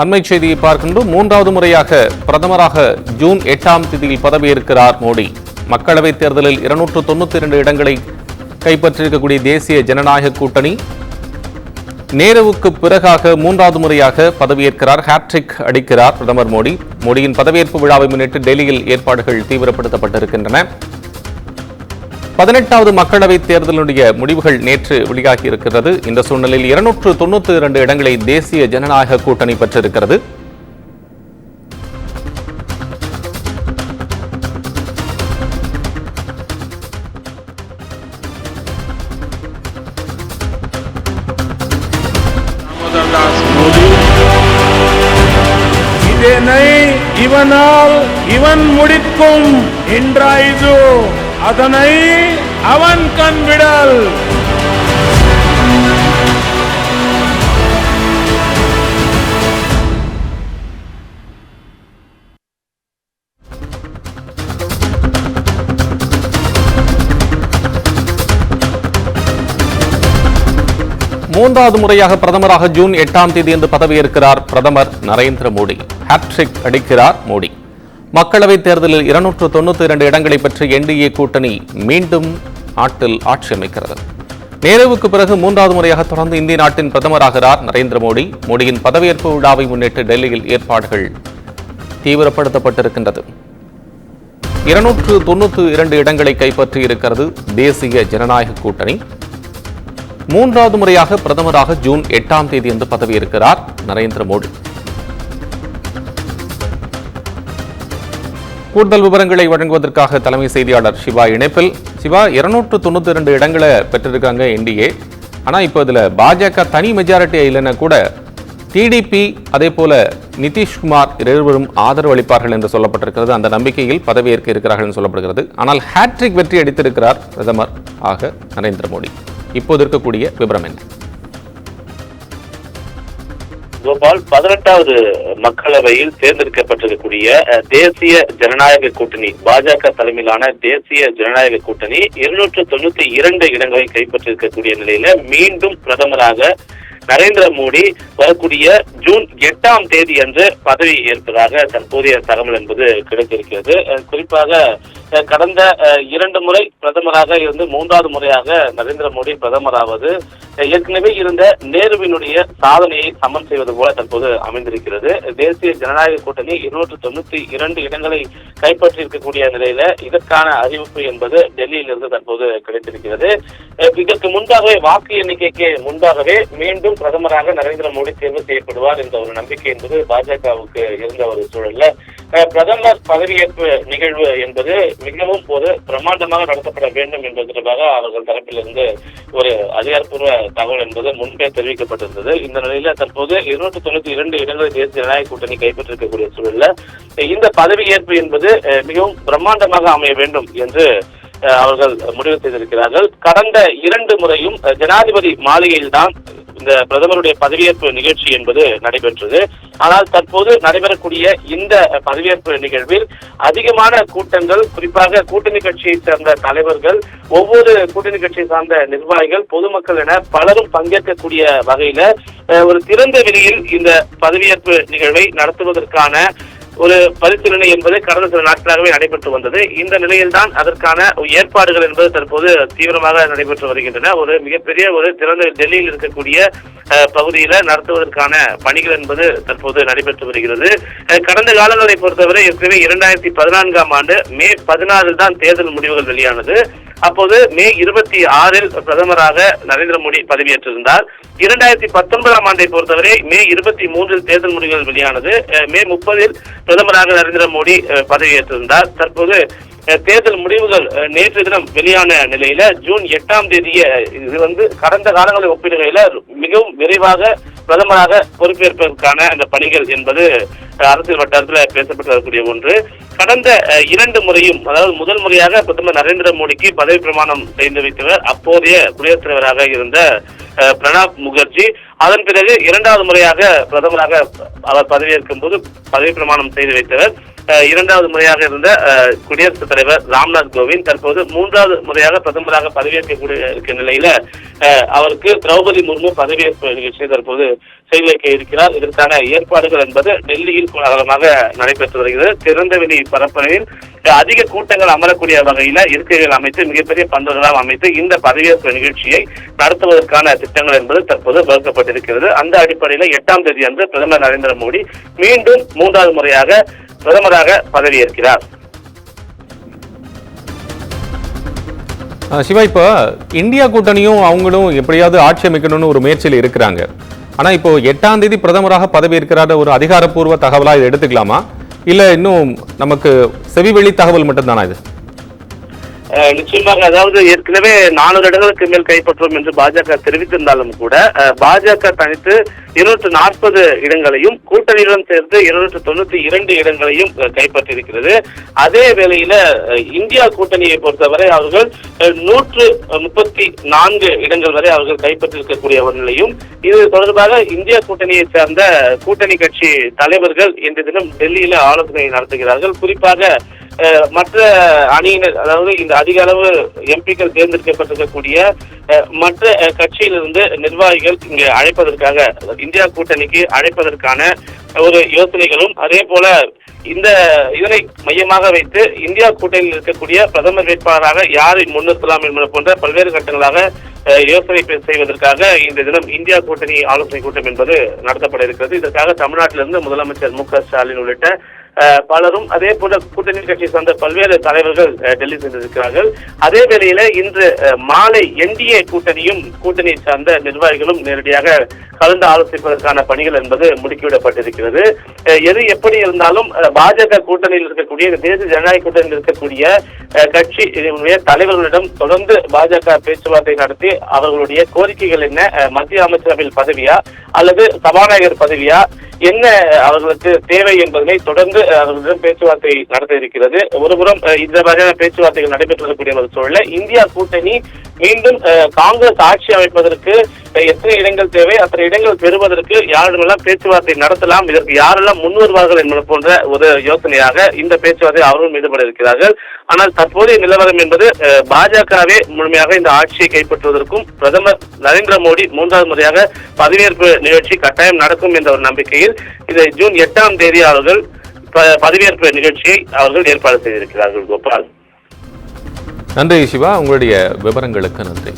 அண்மை செய்தியை பார்க்கின்றோம். மூன்றாவது முறையாக பிரதமராக ஜூன் 8ஆம் தேதியில் பதவியேற்கிறார் மோடி. மக்களவைத் தேர்தலில் 292 இடங்களை கைப்பற்றியிருக்கக்கூடிய தேசிய ஜனநாயக கூட்டணி நேருவுக்கு பிறகாக மூன்றாவது முறையாக பதவியேற்கிறார். ஹாட்ரிக் அடிக்கிறார் பிரதமர் மோடி. மோடியின் பதவியேற்பு விழாவை முன்னிட்டு டெல்லியில் ஏற்பாடுகள் தீவிரப்படுத்தப்பட்டிருக்கின்றன. 18வது மக்களவைத் தேர்தலுடைய முடிவுகள் நேற்று வெளியாகி இருக்கிறது. இந்த சூழ்நிலையில் 292 இடங்களை தேசிய ஜனநாயக கூட்டணி பெற்றிருக்கிறது. இதனை இவன் முடிக்கும் என்றாய்து அதனை அவன் கண்விடல். மூன்றாவது முறையாக பிரதமராக ஜூன் 8ஆம் தேதி என்று பதவியேற்கிறார் பிரதமர் நரேந்திர மோடி. ஹாட்ரிக் அடிக்கிறார் மோடி. மக்களவைத் தேர்தலில் 292 இடங்களை பெற்ற என்டிஏ கூட்டணி மீண்டும் நாட்டில் ஆட்சி அமைக்கிறது. நேருவுக்கு பிறகு மூன்றாவது முறையாக தொடர்ந்து இந்திய நாட்டின் பிரதமராகிறார் நரேந்திர மோடி. மோடியின் பதவியேற்பு விழாவை முன்னிட்டு டெல்லியில் ஏற்பாடுகள் தீவிரப்படுத்தப்பட்டிருக்கின்றது. 292 இடங்களை கைப்பற்றி இருக்கிறது தேசிய ஜனநாயக கூட்டணி. மூன்றாவது முறையாக பிரதமராக ஜூன் 8ஆம் தேதி என்று பதவியேற்கிறார் நரேந்திர மோடி. கூடுதல் விவரங்களை வழங்குவதற்காக தலைமை செய்தியாளர் சிவா இணைப்பில். சிவா, 292 இடங்களை பெற்றிருக்காங்க என்டிஏ. ஆனால் இப்போ இதில் பாஜக தனி மெஜாரிட்டி இல்லைன்னா கூட டிடிபி அதே போல நிதிஷ்குமார் இருவரும் ஆதரவு அளிப்பார்கள் என்று சொல்லப்பட்டிருக்கிறது. அந்த நம்பிக்கையில் பதவியேற்க இருக்கிறார்கள் என்று சொல்லப்படுகிறது. ஆனால் ஹாட்ரிக் வெற்றி அடித்திருக்கிறார் பிரதமர் ஆக நரேந்திர மோடி. இப்போது இருக்கக்கூடிய விவரம் என்ன? கோபால், 18வது மக்களவையில் தேர்ந்தெடுக்கப்பட்டிருக்கக்கூடிய தேசிய ஜனநாயக கூட்டணி, பாஜக தலைமையிலான தேசிய ஜனநாயக கூட்டணி 292 இடங்களை கைப்பற்றிருக்கக்கூடிய நிலையில மீண்டும் பிரதமராக நரேந்திர மோடி வரக்கூடிய ஜூன் 8ஆம் தேதி அன்று பதவி ஏற்பதாக தற்போதைய தகவல் என்பது கிடைத்திருக்கிறது. குறிப்பாக கடந்த 2 முறை பிரதமராக இருந்து மூன்றாவது முறையாக நரேந்திர மோடி பிரதமராவது ஏற்கனவே இருந்த நேருவினுடைய சாதனையை சமன் செய்வது போல தற்போது அமைந்திருக்கிறது. தேசிய ஜனநாயக கூட்டணி 292 இடங்களை கைப்பற்றி இருக்கக்கூடிய நிலையில இதற்கான அறிவிப்பு என்பது டெல்லியிலிருந்து தற்போது கிடைத்திருக்கிறது. இதற்கு முன்பாகவே வாக்கு எண்ணிக்கைக்கு முன்பாகவே மீண்டும் பிரதமராக நரேந்திர மோடி தேர்வு செய்யப்படுவார் என்ற ஒரு நம்பிக்கை என்பது பாஜகவுக்கு இருந்த ஒரு சூழல்ல பிரதமர் பதவியேற்பு நிகழ்வு என்பது மிகவும் ஒரு பிரம்மாண்டமாக நடத்தப்பட வேண்டும் என்பது தொடர்பாக அவர்கள் தரப்பிலிருந்து ஒரு அதிகாரப்பூர்வ தகவல் என்பது முன்பே தெரிவிக்கப்பட்டிருந்தது. இந்த நிலையில தற்போது 292 இடங்களை தேசிய ஜனநாயக கூட்டணி கைப்பற்றிருக்கக்கூடிய சூழல்ல இந்த பதவியேற்பு என்பது மிகவும் பிரம்மாண்டமாக அமைய வேண்டும் என்று அவர்கள் முடிவு செய்திருக்கிறார்கள். கடந்த 2 முறையும் ஜனாதிபதி மாளிகையில் தான் இந்த பிரதமருடைய பதவியேற்பு நிகழ்ச்சி என்பது நடைபெற்றது. ஆனால் தற்போது நடைபெறக்கூடிய இந்த பதவியேற்பு நிகழ்வில் அதிகமான கூட்டங்கள், குறிப்பாக கூட்டணி கட்சியை சேர்ந்த தலைவர்கள், ஒவ்வொரு கூட்டணி கட்சியை சார்ந்த நிர்வாகிகள், பொதுமக்கள் என பலரும் பங்கேற்கக்கூடிய வகையில ஒரு திறந்த வெளியில் இந்த பதவியேற்பு நிகழ்வை நடத்துவதற்கான ஒரு பரிசீலனை என்பது கடந்த சில நாட்களாகவே நடைபெற்று வந்தது. இந்த நிலையில்தான் அதற்கான ஏற்பாடுகள் என்பது தற்போது தீவிரமாக நடைபெற்று வருகின்றன. ஒரு மிகப்பெரிய ஒரு திறந்த டெல்லியில் இருக்கக்கூடிய பகுதியில நடத்துவதற்கான பணிகள் என்பது தற்போது நடைபெற்று வருகிறது. கடந்த காலங்களை பொறுத்தவரை ஏற்கனவே 2014ஆம் ஆண்டு மே 16 தான் தேர்தல் முடிவுகள் வெளியானது. அப்போது மே 26 பிரதமராக நரேந்திர மோடி பதவியேற்றிருந்தார். 2019ஆம் ஆண்டை பொறுத்தவரை மே 23 தேர்தல் முடிவுகள் வெளியானது. மே 30 பிரதமராக நரேந்திர மோடி பதவியேற்றிருந்தார். தற்போது தேர்தல் முடிவுகள் நேற்று தினம் வெளியான நிலையில ஜூன் 8ஆம் தேதியே இது கடந்த காலங்களை ஒப்பிடுகையில மிகவும் விரைவாக பிரதமராக பொறுப்பேற்பதற்கான அந்த பணிகள் என்பது அரசியல் வட்டாரத்தில் பேசப்பட்டு வரக்கூடிய ஒன்று. கடந்த 2 முறையும், அதாவது முதல் முறையாக பிரதமர் நரேந்திர மோடிக்கு பதவி பிரமாணம் செய்து வைத்தவர் அப்போதைய குடியரசுத் தலைவராக இருந்த பிரணாப் முகர்ஜி. அதன் பிறகு 2வது முறையாக பிரதமராக அவர் பதவியேற்கும் போது பதவி பிரமாணம் செய்து வைத்தவர் இரண்டாவது முறையாக இருந்த குடியரசுத் தலைவர் ராம்நாத் கோவிந்த் தற்போது மூன்றாவது முறையாக பிரதமராக பதவியேற்க நிலையில அவருக்கு திரௌபதி முர்மு பதவியேற்பு நிகழ்ச்சியை தற்போது செய்து வைக்க இருக்கிறார். இதற்கான ஏற்பாடுகள் என்பது டெல்லியில் கோலாகலமாக நடைபெற்று வருகிறது. திறந்தவெளி பரப்பளவில் அதிக கூட்டங்கள் அமரக்கூடிய வகையில இருக்கைகள் அமைத்து மிகப்பெரிய பந்தல்களால் அமைத்து இந்த பதவியேற்பு நிகழ்ச்சியை நடத்துவதற்கான திட்டங்கள் என்பது தற்போது வகுக்கப்பட்டிருக்கிறது. அந்த அடிப்படையில் 8ஆம் தேதி அன்று பிரதமர் நரேந்திர மோடி மீண்டும் மூன்றாவது முறையாக பிரதமராக பதவியேற்கிறார். சிவா, இப்போ இந்தியா கூட்டணியும் அவங்களும் எப்படியாவது ஆட்சி அமைக்கணும்னு ஒரு முயற்சியில் இருக்கிறாங்க. ஆனா இப்போ 8ஆம் தேதி பிரதமராக பதவியேற்கிறார ஒரு அதிகாரப்பூர்வ தகவலா இதை எடுத்துக்கலாமா, இல்ல இன்னும் நமக்கு செவிவெளி தகவல் மட்டும்தானா இது? நிச்சயமாக, அதாவது ஏற்கனவே 400 இடங்களுக்கு மேல் கைப்பற்றும் என்று பாஜக தெரிவித்திருந்தாலும் கூட பாஜக தனித்து 240 இடங்களையும் கூட்டணியுடன் சேர்த்து 292 இடங்களையும் கைப்பற்றியிருக்கிறது. அதே வேளையில இந்தியா கூட்டணியை பொறுத்தவரை அவர்கள் 134 இடங்கள் வரை அவர்கள் கைப்பற்றியிருக்கக்கூடிய ஒரு நிலையும், இது தொடர்பாக இந்தியா கூட்டணியை சார்ந்த கூட்டணி கட்சி தலைவர்கள் இன்று தினம் டெல்லியில ஆலோசனை நடத்துகிறார்கள். குறிப்பாக மற்ற அணியினர், அதாவது இந்த அதிக அளவு எம்பிக்கள் தேர்ந்தெடுக்கப்பட்டிருக்கக்கூடிய மற்ற கட்சியிலிருந்து நிர்வாகிகள் இங்கு அழைப்பதற்காக, இந்தியா கூட்டணிக்கு அழைப்பதற்கான ஒரு யோசனைகளும், அதே போல இதனை மையமாக வைத்து இந்தியா கூட்டணியில் இருக்கக்கூடிய பிரதமர் வேட்பாளராக யாரை முன்னிறுத்தலாம் என்பது போன்ற பல்வேறு கட்டங்களாக யோசனை செய்வதற்காக இந்த தினம் இந்தியா கூட்டணி ஆலோசனை கூட்டம் என்பது நடத்தப்பட இருக்கிறது. இதற்காக தமிழ்நாட்டிலிருந்து முதலமைச்சர் மு.க.ஸ்டாலின் உள்ளிட்ட பலரும், அதே போல கூட்டணி கட்சியை சார்ந்த பல்வேறு தலைவர்கள் டெல்லி சென்றிருக்கிறார்கள். அதே வேளையில இன்று மாலை என்டிஏ கூட்டணியும் கூட்டணியை சார்ந்த நிர்வாகிகளும் நேரடியாக கலந்து ஆலோசிப்பதற்கான பணிகள் என்பது முடுக்கிவிடப்பட்டிருக்கிறது. எது எப்படி இருந்தாலும் பாஜக கூட்டணியில் இருக்கக்கூடிய, தேசிய ஜனநாயக கூட்டணியில் இருக்கக்கூடிய கட்சி தலைவர்களிடம் தொடர்ந்து பாஜக பேச்சுவார்த்தை நடத்தி அவர்களுடைய கோரிக்கைகள் என்ன, மத்திய அமைச்சரவையில் பதவியா அல்லது சபாநாயகர் பதவியா, என்ன அவர்களுக்கு தேவை என்பதனை தொடர்ந்து அவர்களிடம் பேச்சுவார்த்தை நடத்த இருக்கிறது. ஒருபுறம் இந்த வகையான பேச்சுவார்த்தைகள் நடைபெற்றிருக்கக்கூடிய ஒரு சூழல இந்தியா கூட்டணி மீண்டும் காங்கிரஸ் ஆட்சி அமைப்பதற்கு எத்தனை இடங்கள் தேவை, அத்தனை இடங்கள் பெறுவதற்கு யாரிடமெல்லாம் பேச்சுவார்த்தை நடத்தலாம், இதற்கு யாரெல்லாம் முன் வருவார்கள் என்பது போன்ற ஒரு யோசனையாக இந்த பேச்சுவார்த்தை அவர்களும் ஈடுபட இருக்கிறார்கள். ஆனால் தற்போதைய நிலவரம் என்பது பாஜகவே முழுமையாக இந்த ஆட்சியை கைப்பற்றுவதற்கும் பிரதமர் நரேந்திர மோடி 3வது முறையாக பதவியேற்பு நிகழ்ச்சி கட்டாயம் நடக்கும் என்ற ஒரு நம்பிக்கையில் இதை ஜூன் 8ஆம் தேதி அவர்கள் பதவியேற்பு நிகழ்ச்சியை அவர்கள் ஏற்பாடு செய்திருக்கிறார்கள். கோபால், நன்றி சிவா, உங்களுடைய விவரங்களுக்கு நன்றி.